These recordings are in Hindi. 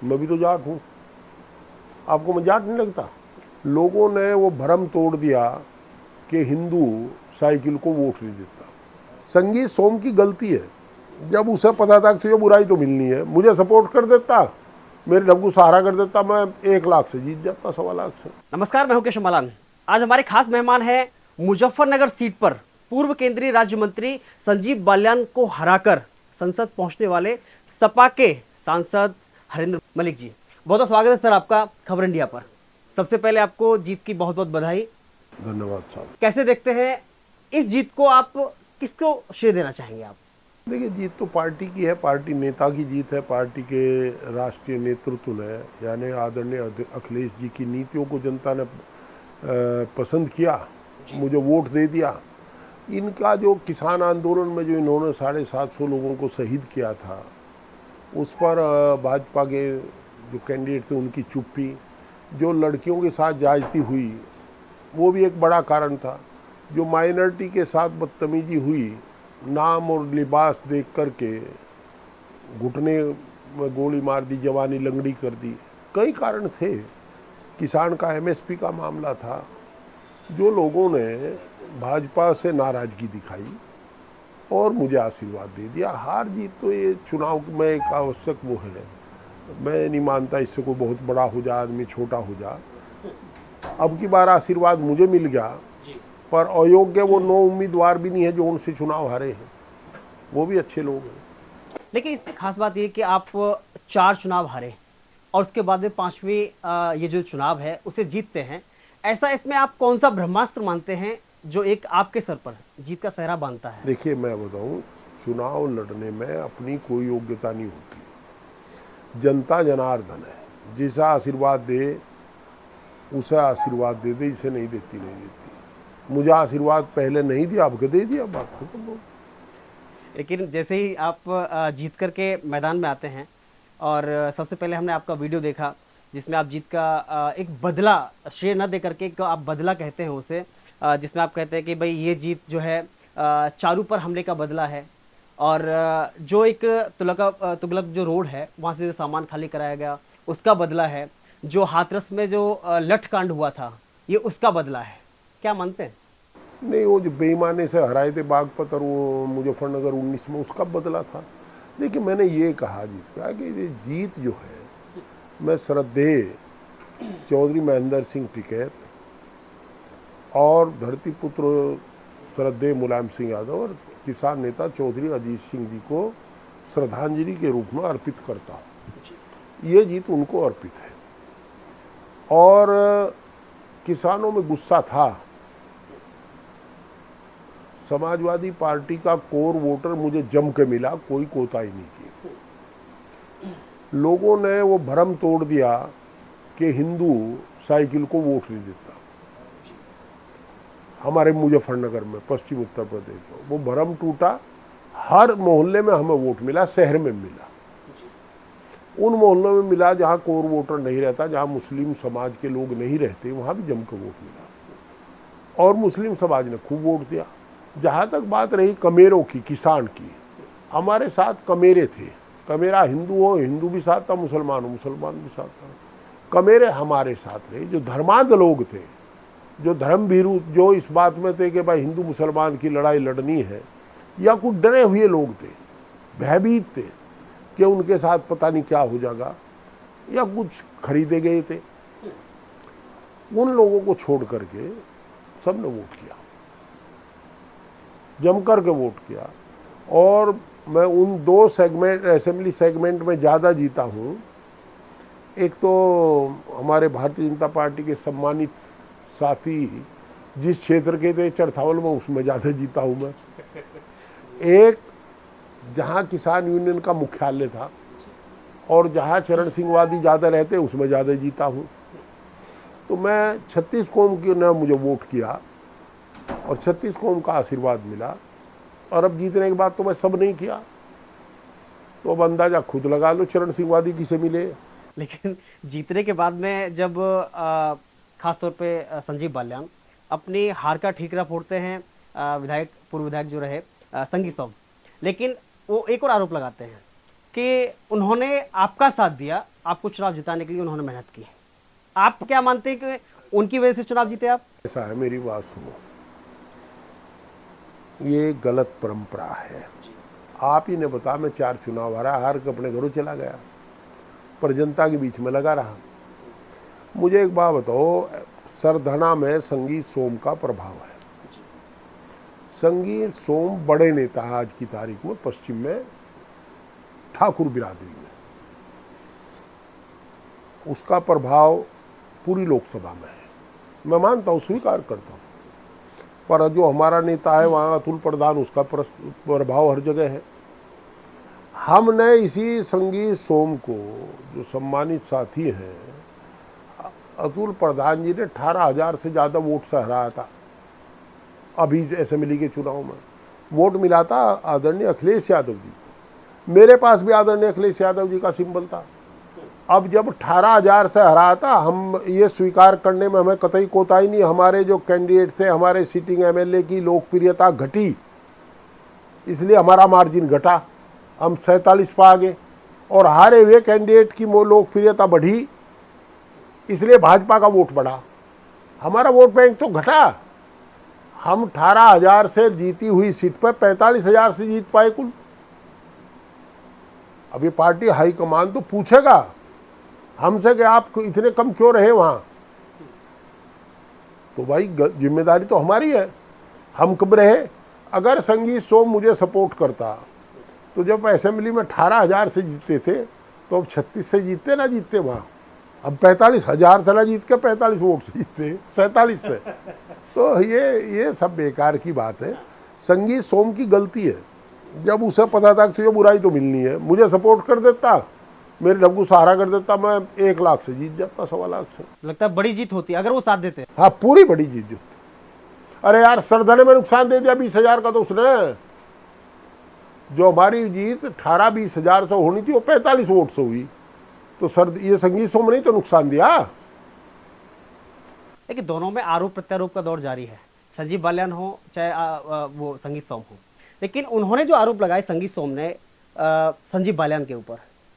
मैं भी तो जाट हूँ, आपको मैं जाट नहीं लगता? लोगों ने वो भ्रम तोड़ दिया कि हिंदू साइकिल को वोट नहीं देता। संगीत सोम की गलती है, जब उसे पता था कि तुझे बुराई तो मिलनी है, मुझे सपोर्ट कर देता, मेरे ढब्बू सहारा कर देता, मैं 1 लाख से जीत जाता, 1.25 लाख से। नमस्कार, मैं हूं केशव मलान। आज हमारे खास मेहमान हैं मुजफ्फरनगर सीट पर पूर्व केंद्रीय राज्य मंत्री संजीव बालियान को हराकर संसद पहुंचने वाले सपा के सांसद हरेंद्र मलिक जी। बहुत बहुत स्वागत है सर आपका खबर इंडिया पर। सबसे पहले आपको जीत की बहुत बहुत बधाई। धन्यवाद साहब। कैसे देखते हैं इस जीत को, आप किसको श्रेय देना चाहेंगे आप? देखिए, जीत तो पार्टी की है, पार्टी नेता की जीत है, पार्टी के राष्ट्रीय नेतृत्व ने, यानी आदरणीय अखिलेश जी की नीतियों को जनता ने पसंद किया, मुझे वोट दे दिया। इनका जो किसान आंदोलन में जो इन्होंने 750 लोगों को शहीद किया था, उस पर भाजपा के जो कैंडिडेट थे उनकी चुप्पी, जो लड़कियों के साथ ज्यादती हुई वो भी एक बड़ा कारण था, जो माइनॉरिटी के साथ बदतमीजी हुई, नाम और लिबास देख करके घुटने में गोली मार दी, जवानी लंगड़ी कर दी, कई कारण थे। किसान का एमएसपी का मामला था। जो लोगों ने भाजपा से नाराजगी दिखाई और मुझे आशीर्वाद दे दिया। हार जीत तो ये चुनाव में एक आवश्यक वो है, मैं नहीं मानता इससे कोई बहुत बड़ा हो जा, आदमी छोटा हो जा। अब की बार आशीर्वाद मुझे मिल गया, पर अयोग्य वो 9 उम्मीदवार भी नहीं है जो उनसे चुनाव हारे हैं, वो भी अच्छे लोग हैं। लेकिन इसकी खास बात यह कि आप 4 चुनाव हारे और उसके बाद में 5वीं ये जो चुनाव है उसे जीतते हैं। ऐसा इसमें आप कौन सा ब्रह्मास्त्र मानते हैं जो एक आपके सर पर जीत का सेहरा बांधता है? देखिए, मैं बताऊं, चुनाव लड़ने में अपनी कोई योग्यता नहीं होती। जनता जनार्दन है, जिसे आशीर्वाद दे उसे आशीर्वाद दे दे, इसे नहीं देती नहीं देती। मुझे आशीर्वाद पहले नहीं दिया, अब दे दिया, बात खत्म हो। लेकिन जैसे ही आप जीत करके मैदान में आते हैं और सबसे पहले हमने आपका वीडियो देखा जिसमें आप जीत का एक बदला श्रेय न दे करके एक आप बदला कहते हैं उसे, जिसमें आप कहते हैं कि भाई ये जीत जो है चारू पर हमले का बदला है। और जो एक तुगलक जो रोड है वहाँ से जो सामान खाली कराया गया उसका बदला है। जो हाथरस में जो लठ कांड हुआ था ये उसका बदला है। क्या मानते हैं? नहीं, वो जो बेईमानी से हराए थे बागपत और वो मुजफ्फरनगर 19 में, उसका बदला था। देखिए, मैंने ये कहा जीत का कि ये जीत जो है, मैं श्रद्धेय चौधरी महेंद्र सिंह टिकैत और धरतीपुत्र श्रद्धेय मुलायम सिंह यादव और किसान नेता चौधरी अजीत सिंह जी को श्रद्धांजलि के रूप में अर्पित करता हूँ। ये जीत उनको अर्पित है। और किसानों में गुस्सा था। समाजवादी पार्टी का कोर वोटर मुझे जम के मिला, कोई कोताही नहीं की। लोगों ने वो भ्रम तोड़ दिया कि हिंदू साइकिल को वोट नहीं देता। हमारे मुजफ्फरनगर में, पश्चिम उत्तर प्रदेश में, वो भ्रम टूटा। हर मोहल्ले में हमें वोट मिला, शहर में मिला। उन मोहल्लों में मिला जहाँ कोर वोटर नहीं रहता, जहाँ मुस्लिम समाज के लोग नहीं रहते, वहाँ भी जम के वोट मिला और मुस्लिम समाज ने खूब वोट दिया। जहाँ तक बात रही कमेरों की, किसान की, हमारे साथ कमेरे थे। कमेरा हिंदू हो, हिंदू भी साथ था, मुसलमान हो, मुसलमान भी साथ था। कमेरे हमारे साथ रहे, जो धर्मांध लोग थे, जो धर्म भीरू, जो इस बात में थे कि भाई हिंदू मुसलमान की लड़ाई लड़नी है, या कुछ डरे हुए लोग थे, भयभीत थे कि उनके साथ पता नहीं क्या हो जाएगा, या कुछ खरीदे गए थे, उन लोगों को छोड़ करके सबने वोट किया, जम करके वोट किया। और मैं उन 2 सेगमेंट, असेंबली सेगमेंट में ज़्यादा जीता हूँ। एक तो हमारे भारतीय जनता पार्टी के सम्मानित साथी जिस क्षेत्र के थे, चरथावल में, उसमें ज़्यादा जीता हूँ मैं। एक जहाँ किसान यूनियन का मुख्यालय था और जहाँ चरण सिंहवादी ज़्यादा रहते, उसमें ज़्यादा जीता हूँ। तो मैं 36 कौम की ने मुझे वोट किया और 36 कौम का आशीर्वाद मिला। और अब जीतने के बाद तो मैं सब नहीं किया, तो अब अंदाजा खुद लगा लो चरण सिंहवादी किसे मिले। लेकिन जीतने के बाद में जब खासतौर पे संजीव बालियान अपनी हार का ठीकरा फोड़ते हैं, पूर्व विधायक जो रहे संगी सोम, लेकिन वो एक और आरोप लगाते हैं कि उन्होंने आपका साथ दिया, आपको चुनाव जिताने के लिए उन्होंने मेहनत की है। आप क्या मानते हैं कि उनकी वजह से चुनाव जीते आप? ऐसा है, मेरी बात सुनो, ये गलत परंपरा है। आप ही ने बता, मैं 4 चुनाव हार के अपने घरों चला गया, पर जनता के बीच में लगा रहा। मुझे एक बात बताओ, सरधना में संगीत सोम का प्रभाव है। संगीत सोम बड़े नेता है आज की तारीख में पश्चिम में, ठाकुर बिरादरी में, उसका प्रभाव पूरी लोकसभा में है। मैं मानता हूँ, स्वीकार करता हूँ, पर जो हमारा नेता है वहाँ अतुल प्रधान, उसका प्रभाव हर जगह है। हमने इसी संगीत सोम को, जो सम्मानित साथी हैं, अतुल प्रधान जी ने 18,000 से ज़्यादा वोट से हराया था। अभी असेंबली के चुनाव में वोट मिला था आदरणीय अखिलेश यादव जी को। मेरे पास भी आदरणीय अखिलेश यादव जी का सिंबल था। अब जब 18,000 से हरा था, हम ये स्वीकार करने में हमें कतई कोताही नहीं। हमारे जो कैंडिडेट थे, हमारे सिटिंग एमएलए की लोकप्रियता घटी, इसलिए हमारा मार्जिन घटा, हम 47 पर आ गए। और हारे हुए कैंडिडेट की लोकप्रियता बढ़ी, इसलिए भाजपा का वोट बढ़ा। हमारा वोट बैंक तो घटा। हम 18,000 से जीती हुई सीट पर 45,000 से जीत पाए कुल। अभी पार्टी हाईकमान तो पूछेगा हमसे कि आप इतने कम क्यों रहे वहां, तो भाई जिम्मेदारी तो हमारी है, हम कब रहे। अगर संगीत सोम मुझे सपोर्ट करता तो जब असेंबली में 18,000 से जीतते थे तो अब 36 से जीतते ना जीतते वहां। अब 45,000 से ना जीत के 45 वोट से जीतते, 47 से। तो ये सब बेकार की बात है। संगीत सोम की गलती है, जब उसे पता था कि तुझे बुराई तो मिलनी है, मुझे सपोर्ट कर देता, मेरे डब्बू सहारा कर देता, मैं 1 लाख से जीत जाता, 1.25 लाख से। लगता है बड़ी जीत होती अगर वो साथ देते। हाँ, पूरी बड़ी जीत जो। अरे यार, सरधने में नुकसान दे दिया 20,000 का तो उसने। जो हमारी जीत 18-20,000 से होनी थी, वो 45 वोट से हुई। तो सर, ये संगीत सोम नहीं तो नुकसान दिया। लेकिन दोनों में आरोप प्रत्यारोप का दौर जारी है, संजीव बालियान हो चाहे वो संगीत सोम हो। लेकिन उन्होंने जो आरोप लगाए संगीत सोम ने संजीव बालियान के ऊपर,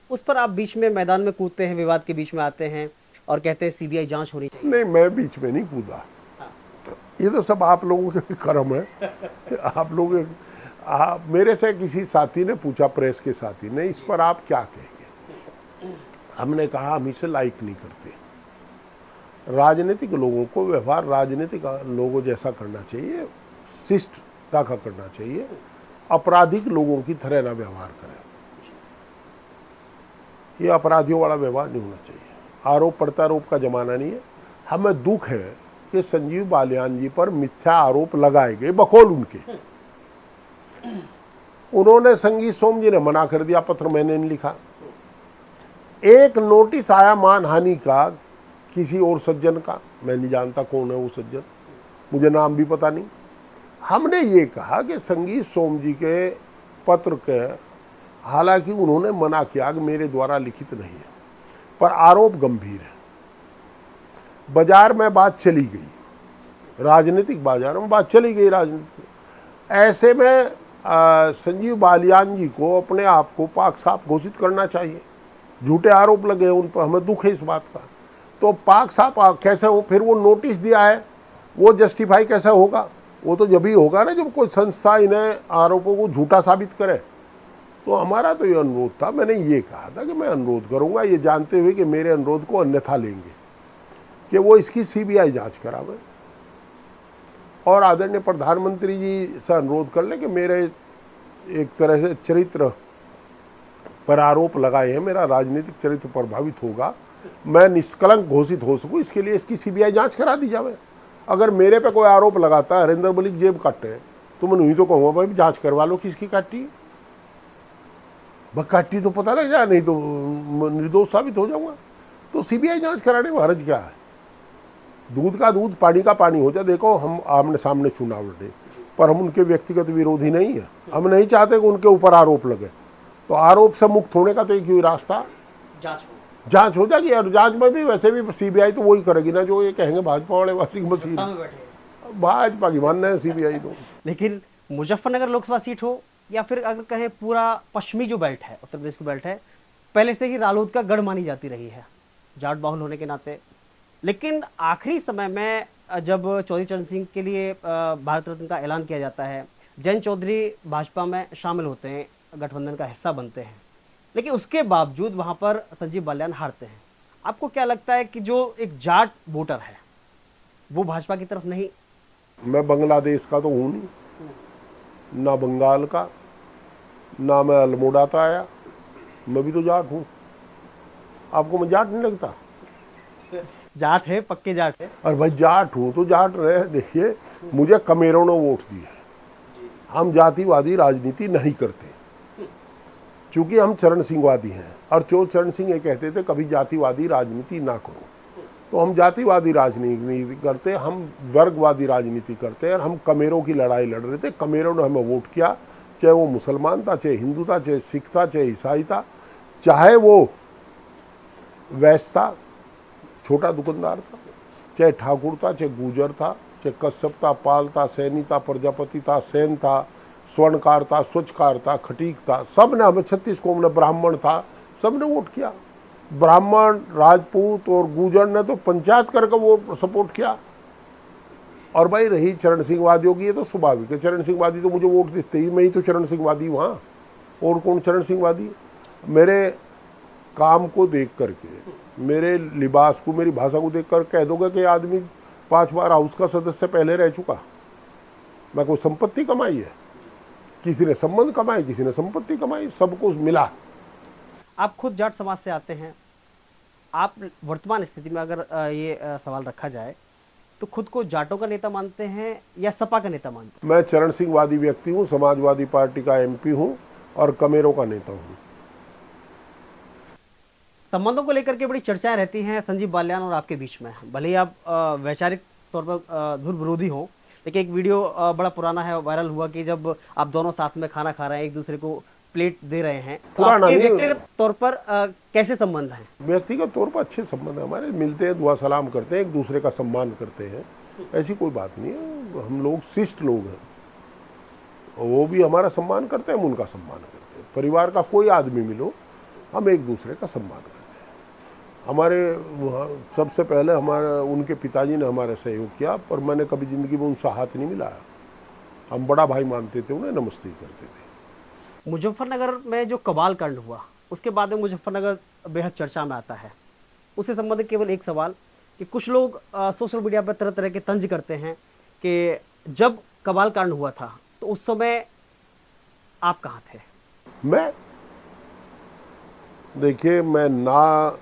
उस पर आप बीच में मैदान में कूदते हैं, विवाद के बीच में आते हैं और कहते हैं सीबीआई जांच होनी चाहिए। नहीं, मैं बीच में नहीं कूदा। ये तो सब आप लोगों के कर्म है। आप लोग, मेरे से किसी साथी ने पूछा, प्रेस के साथी ने, इस पर आप क्या कहेंगे। हमने कहा हम इसे लाइक नहीं करते। राजनीतिक लोगों को व्यवहार राजनीतिक लोगों जैसा करना चाहिए, शिष्टता का करना चाहिए। आपराधिक लोगों की तरह ना व्यवहार करें। ये अपराधियों वाला व्यवहार नहीं होना चाहिए। आरोप प्रत्यारोप का जमाना नहीं है। हमें दुख है कि संजीव बालियान जी पर मिथ्या आरोप लगाए गए, बकौल उनके। उन्होंने, संगीत सोम जी ने मना कर दिया, पत्र मैंने नहीं लिखा। एक नोटिस आया मानहानि का किसी और सज्जन का, मैं नहीं जानता कौन है वो सज्जन, मुझे नाम भी पता नहीं। हमने ये कहा कि संगीत सोम जी के पत्र के, हालांकि उन्होंने मना किया कि मेरे द्वारा लिखित नहीं है, पर आरोप गंभीर है। बाजार में बात चली गई, राजनीतिक बाजार में बात चली गई राजनीतिक। ऐसे में संजीव बालियान जी को अपने आप को पाक साफ घोषित करना चाहिए। झूठे आरोप लगे उन पर, हमें दुख है इस बात का। तो पाक साफ कैसे हो, फिर वो नोटिस दिया है, वो जस्टिफाई कैसे होगा। वो तो जब ही होगा ना जब कोई संस्था इन्हें आरोपों को झूठा साबित करे। तो हमारा तो ये अनुरोध था, मैंने ये कहा था कि मैं अनुरोध करूंगा, ये जानते हुए कि मेरे अनुरोध को अन्यथा लेंगे, कि वो इसकी सीबीआई जांच करावे और आदरणीय प्रधानमंत्री जी से अनुरोध कर ले कि मेरे एक तरह से चरित्र पर आरोप लगाए हैं, मेरा राजनीतिक चरित्र प्रभावित होगा, मैं निष्कलंक घोषित हो सकूं, इसके लिए इसकी सीबीआई जांच करा दी जावे। अगर मेरे पे कोई आरोप लगाता है हरिंदर मलिक जेब काटे, तो मैं नहीं तो कहूँगा भाई जांच करवा लो किसकी काटी। काटी तो पता लग जाए, नहीं तो निर्दोष साबित हो जाऊंगा। तो सीबीआई जांच कराने में हर्ज क्या है। दूध का दूध, पानी का पानी हो जाए। देखो, हम आमने सामने चुनाव लड़े, पर हम उनके व्यक्तिगत विरोधी नहीं है। हम नहीं चाहते कि उनके ऊपर आरोप लगे। तो आरोप से मुक्त होने का तो एक ही रास्ता, जांच हो जाएगी। और जांच में भी वैसे भी सीबीआई तो वही करेगी ना जो ये कहेंगे भाजपा वाले वाशिंग मशीन। भाजपा की मानना है सीबीआई तो। लेकिन मुजफ्फरनगर लोकसभा सीट हो या फिर अगर कहें पूरा पश्चिमी जो बेल्ट है, उत्तर प्रदेश की बेल्ट है, पहले से ही रालोद का गढ़ मानी जाती रही है जाट बाहुल होने के नाते। लेकिन आखिरी समय में जब चौधरी चरण सिंह के लिए भारत रत्न का ऐलान किया जाता है, जयंत चौधरी भाजपा में शामिल होते हैं, गठबंधन का हिस्सा बनते हैं, लेकिन उसके बावजूद वहां पर संजीव बालियान हारते हैं। आपको क्या लगता है कि जो एक जाट वोटर है वो भाजपा की तरफ नहीं? मैं बांग्लादेश का तो हूँ नहीं, ना बंगाल का, ना मैं अल्मोड़ा का आया, मैं भी तो जाट हूँ। आपको मैं जाट नहीं लगता? जाट है, पक्के जाट है। और भाई जाट हूँ तो जाट रहे। देखिए, मुझे कमेरों ने वोट दिया। हम जातिवादी राजनीति नहीं करते, क्योंकि हम चरण सिंहवादी हैं। और चरण सिंह ये कहते थे कभी जातिवादी राजनीति ना करो, तो हम जातिवादी राजनीति नहीं करते, हम वर्गवादी राजनीति करते हैं। और हम कमेरों की लड़ाई लड़ रहे थे। कमेरों ने हमें वोट किया, चाहे वो मुसलमान था, चाहे हिंदू था, चाहे सिख था, चाहे ईसाई था, चाहे वो वैश्य था, छोटा दुकानदार था, चाहे ठाकुर था, चाहे गुजर था, चाहे कश्यप था, पाल था, सैनी था, प्रजापति था, सेन था, स्वर्णकार था, स्वच्छकार था, खटीक था, सब ने हमें 36 कौम ने, ब्राह्मण था, सब ने वोट किया। ब्राह्मण, राजपूत और गुजर ने तो पंचायत करके वोट सपोर्ट किया। और भाई रही चरण सिंहवादियों की, ये तो स्वाभाविक है। चरण सिंहवादी तो मुझे वोट देते ही, मैं ही तो चरण सिंहवादी वहाँ, और कौन चरण सिंहवादी? मेरे काम को देख करके, मेरे लिबास को, मेरी भाषा को देखकर कह दोगे कि आदमी 5 बार हाउस का सदस्य पहले रह चुका। मैं कोई संपत्ति कमाई है? किसी ने संबंध कमाए, किसी ने संपत्ति कमाई, सबको मिला। आप खुद जाट समाज से आते हैं, आप वर्तमान स्थिति में अगर ये सवाल रखा जाए तो खुद को जाटों का नेता मानते हैं या सपा का नेता मानते हैं? मैं चरण सिंहवादी व्यक्ति हूँ, समाजवादी पार्टी का MP हूँ और कमेरों का नेता हूँ। संबंधों को लेकर के बड़ी चर्चाएं रहती हैं संजीव बालियान और आपके बीच में, भले ही आप वैचारिक तौर पर धुर विरोधी हो, लेकिन एक वीडियो बड़ा पुराना है, वायरल हुआ कि जब आप दोनों साथ में खाना खा रहे हैं, एक दूसरे को प्लेट दे रहे हैं, तो आपके व्यक्तिगत तौर पर कैसे संबंध हैं? व्यक्तिगत तौर पर अच्छे संबंध है हमारे, मिलते हैं, दुआ सलाम करते हैं, एक दूसरे का सम्मान करते हैं, ऐसी कोई बात नहीं है। हम लोग शिष्ट लोग हैं, वो भी हमारा सम्मान करते हैं, हम उनका सम्मान करते हैं। परिवार का कोई आदमी मिलो, हम एक दूसरे का सम्मान करते हैं। हमारे सबसे पहले हमारे उनके पिताजी ने हमारा सहयोग किया, पर मैंने कभी ज़िंदगी में उनसे हाथ नहीं मिलाया। हम बड़ा भाई मानते थे, उन्हें नमस्ते करते थे। मुजफ्फरनगर में जो कबाल कांड हुआ, उसके बाद में मुजफ्फरनगर बेहद चर्चा में आता है। उससे संबंधित केवल एक सवाल कि कुछ लोग सोशल मीडिया पर तरह तरह के तंज करते हैं कि जब कबाल कांड हुआ था तो उस समय आप कहाँ थे? मैं, देखिए, मैं ना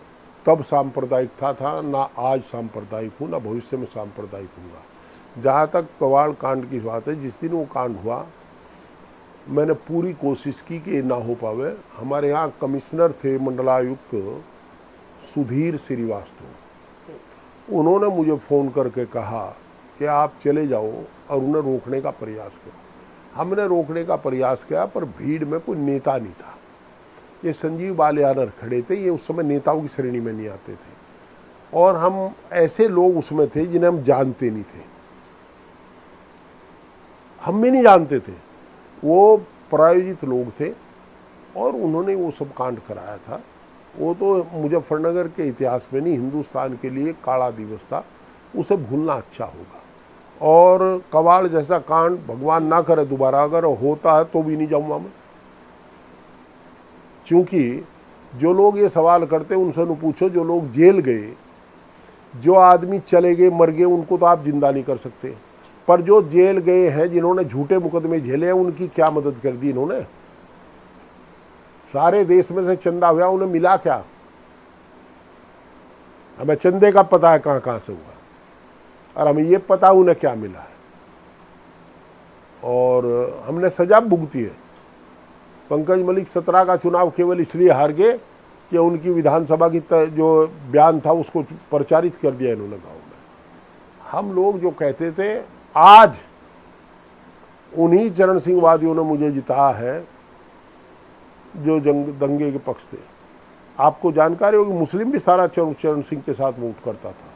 तब सांप्रदायिक था ना आज सांप्रदायिक हूँ, ना भविष्य में सांप्रदायिक हूँगा। जहाँ तक कबाल कांड की बात है, जिस दिन वो कांड हुआ मैंने पूरी कोशिश की कि ना हो पावे। हमारे यहाँ कमिश्नर थे मंडलायुक्त सुधीर श्रीवास्तव, उन्होंने मुझे फ़ोन करके कहा कि आप चले जाओ और उन्हें रोकने का प्रयास करो। हमने रोकने का प्रयास किया, पर भीड़ में कोई नेता नहीं था। ये संजीव बालियान खड़े थे, ये उस समय नेताओं की श्रेणी में नहीं आते थे, और हम ऐसे लोग उसमें थे जिन्हें हम जानते नहीं थे, हम भी नहीं जानते थे, वो प्रायोजित लोग थे, और उन्होंने वो सब कांड कराया था। वो तो मुजफ्फरनगर के इतिहास में नहीं, हिंदुस्तान के लिए काला दिवस था, उसे भूलना अच्छा होगा। और कबाड़ जैसा कांड भगवान ना करे दोबारा, अगर होता है तो भी नहीं जाऊँगा मैं। क्योंकि जो लोग ये सवाल करते हैं उनसे पूछो, जो लोग जेल गए, जो आदमी चले गए, मर गए, उनको तो आप जिंदा नहीं कर सकते, पर जो जेल गए हैं, जिन्होंने झूठे मुकदमे झेले हैं, उनकी क्या मदद कर दी इन्होंने? सारे देश में से चंदा हुआ, उन्हें मिला क्या? हमें चंदे का पता है कहाँ कहाँ से हुआ, और हमें ये पता उन्हें क्या मिला है, और हमने सजा भुगती है। पंकज मलिक 17 का चुनाव केवल इसलिए हार गए कि उनकी विधानसभा की जो बयान था उसको प्रचारित कर दिया इन्होंने गाँव में। हम लोग जो कहते थे, आज उन्हीं चरण सिंहवादियों ने मुझे जिताया है जो दंगे के पक्ष थे। आपको जानकारी होगी, मुस्लिम भी सारा चरण सिंह के साथ वोट करता था,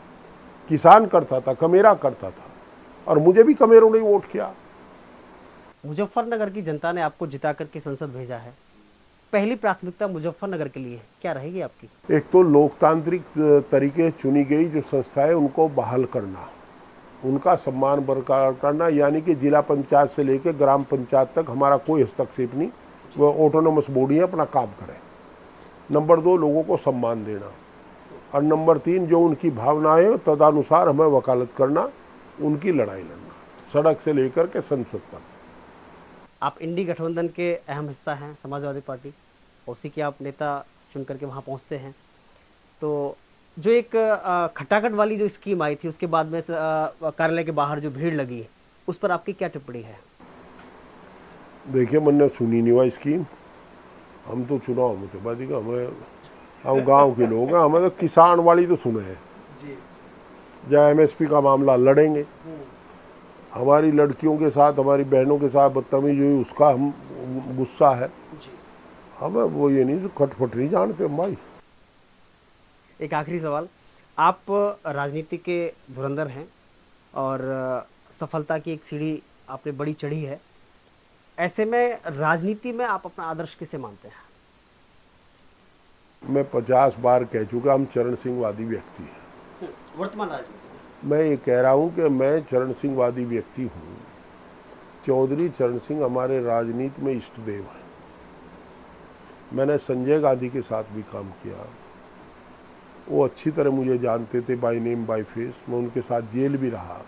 किसान करता था, कमेरा करता था, और मुझे भी कमेरों ने वोट किया। मुजफ्फरनगर की जनता ने आपको जिता करके संसद भेजा है, पहली प्राथमिकता मुजफ्फरनगर के लिए क्या रहेगी आपकी? एक तो लोकतांत्रिक तरीके चुनी गई जो संस्थाएं उनको बहाल करना, उनका सम्मान बरकरार करना, यानी कि जिला पंचायत से लेकर ग्राम पंचायत तक हमारा कोई हस्तक्षेप नहीं, वो ऑटोनोमस बॉडी है, अपना काम करें। नंबर 2, लोगों को सम्मान देना। और नंबर 3, जो उनकी भावनाएं हैं तदनुसार हमें वकालत करना, उनकी लड़ाई लड़ना, सड़क से लेकर के संसद तक। आप इंडी गठबंधन के अहम हिस्सा हैं, समाजवादी पार्टी, उसी के आप नेता चुन करके वहाँ पहुँचते हैं। तो जो एक खटाखट वाली जो स्कीम आई थी, उसके बाद में कार्यालय के बाहर जो भीड़ लगी है, उस पर आपकी क्या टिप्पणी है? देखिए, मैंने सुनी नहीं हुआ स्कीम, हम तो चुनाव में थे, बात हम गांव के लोग हैं, हमें तो किसान वाली तो सुने हैं जी। जब एमएसपी का मामला लड़ेंगे, हमारी लड़कियों के साथ, हमारी बहनों के साथ बदतमीजी हुई, उसका हम गुस्सा है जी। हमें, वो ये नहीं खटपट नहीं जानते हम भाई। एक आखिरी सवाल, आप राजनीति के धुरंधर हैं और सफलता की एक सीढ़ी आपने बड़ी चढ़ी है, ऐसे में राजनीति में आप अपना आदर्श किसे मानते हैं? मैं 50 बार कह चुका, हम चरण सिंहवादी व्यक्ति हैं। वर्तमान राजनीति मैं ये कह रहा हूँ कि मैं चरण सिंहवादी व्यक्ति हूँ। चौधरी चरण सिंह हमारे राजनीति में इष्ट देव हैं। मैंने संजय गांधी के साथ भी काम किया, वो अच्छी तरह मुझे जानते थे, बाय नेम बाय फेस। मैं उनके साथ जेल भी रहा,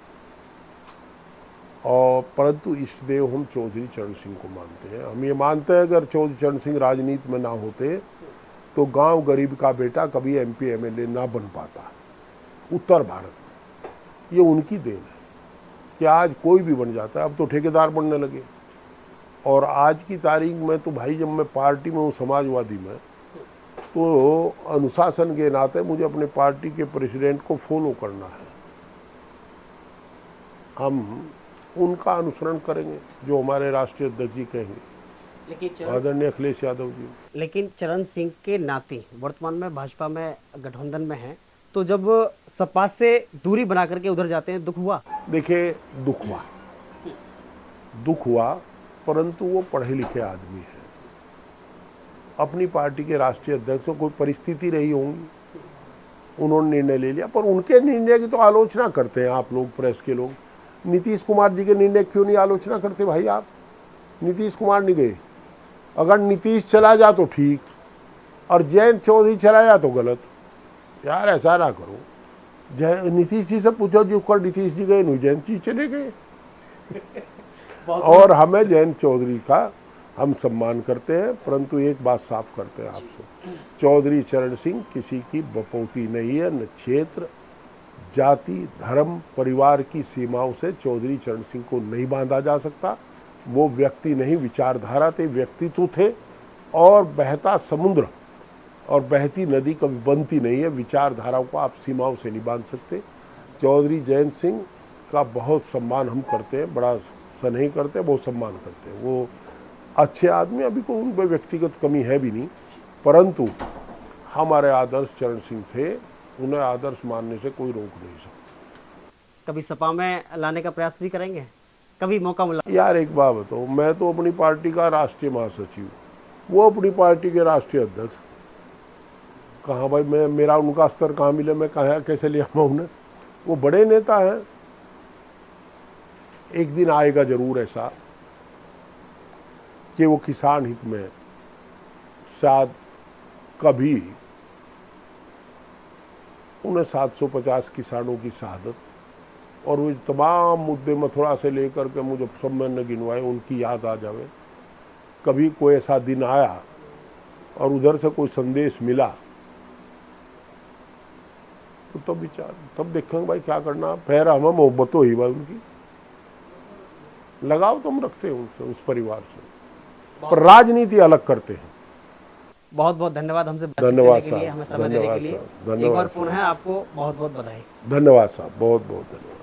और परंतु इष्ट देव हम चौधरी चरण सिंह को मानते हैं। हम ये मानते हैं अगर चौधरी चरण सिंह राजनीति में ना होते तो गांव गरीब का बेटा कभी एमपी एमएलए ना बन पाता उत्तर भारत में। ये उनकी देन है कि आज कोई भी बन जाता है, अब तो ठेकेदार बनने लगे। और आज की तारीख में तो भाई, जब मैं पार्टी में हूँ समाजवादी में, तो अनुशासन के नाते मुझे अपने पार्टी के प्रेसिडेंट को फॉलो करना है। हम उनका अनुसरण करेंगे जो हमारे राष्ट्रीय अध्यक्ष जी कहेंगे, लेकिन आदरणीय अखिलेश यादव जी। लेकिन चरण सिंह के नाते वर्तमान में भाजपा में गठबंधन में है, तो जब सपा से दूरी बना करके उधर जाते हैं, दुख हुआ? देखिए, दुख हुआ, परंतु वो पढ़े लिखे आदमी है। अपनी पार्टी के राष्ट्रीय अध्यक्ष को कोई परिस्थिति रही होंगी, उन्होंने निर्णय ले लिया, पर उनके निर्णय की तो आलोचना करते हैं आप लोग, प्रेस के लोग। नीतीश कुमार जी के निर्णय क्यों नहीं आलोचना करते भाई आप? नीतीश कुमार नहीं गए, अगर नीतीश चला जा तो ठीक, और जयंत चौधरी चला जा तो गलत। यार ऐसा ना करो, नीतीश जी से पूछो, जो कर नीतीश जी गए, जयंत जी चले गए। और हमें जयंत चौधरी का हम सम्मान करते हैं, परंतु एक बात साफ करते हैं आपसे, चौधरी चरण सिंह किसी की बपौती नहीं है। न क्षेत्र, जाति, धर्म, परिवार की सीमाओं से चौधरी चरण सिंह को नहीं बांधा जा सकता। वो व्यक्ति नहीं, विचारधारा थे, व्यक्तित्व थे। और बहता समुद्र और बहती नदी कभी बनती नहीं है, विचारधाराओं को आप सीमाओं से नहीं बांध सकते। चौधरी जयंत सिंह का बहुत सम्मान हम करते हैं, बड़ा स्नेह करते हैं, बहुत सम्मान करते हैं। वो अच्छे आदमी, अभी को उन पर व्यक्तिगत कमी है भी नहीं, परंतु हमारे आदर्श चरण सिंह थे, उन्हें आदर्श मानने से कोई रोक नहीं सकता। कभी सपा में लाने का प्रयास भी करेंगे, कभी मौका मिला? यार एक बात बताओ, मैं तो अपनी पार्टी का राष्ट्रीय महासचिव, वो अपनी पार्टी के राष्ट्रीय अध्यक्ष। कहाँ भाई, मैं, मेरा उनका स्तर कहाँ मिले, मैं कहाँ कैसे लिया मैं उन्हें? वो बड़े नेता हैं। एक दिन आएगा जरूर ऐसा कि वो किसान हित में शायद कभी उन्हें 750 किसानों की शहादत और वो तमाम मुद्दे मथुरा से लेकर के मुझे सब मैंने गिनवाए, उनकी याद आ जावे। कभी कोई ऐसा दिन आया और उधर से कोई संदेश मिला तो तब विचार, तब देखेंगे भाई क्या करना। फिर हमें मोहब्बत ही भाई, उनकी लगाव तो हम रखते हैं उनसे, उस परिवार से, पर राजनीति अलग करते हैं। बहुत बहुत धन्यवाद हमसे धन्यवाद के लिए, हमें साहब, समय देने के लिए। धन्यवाद एक बार साहब, पुनः आपको बहुत बहुत बधाई। धन्यवाद साहब, बहुत बहुत धन्यवाद।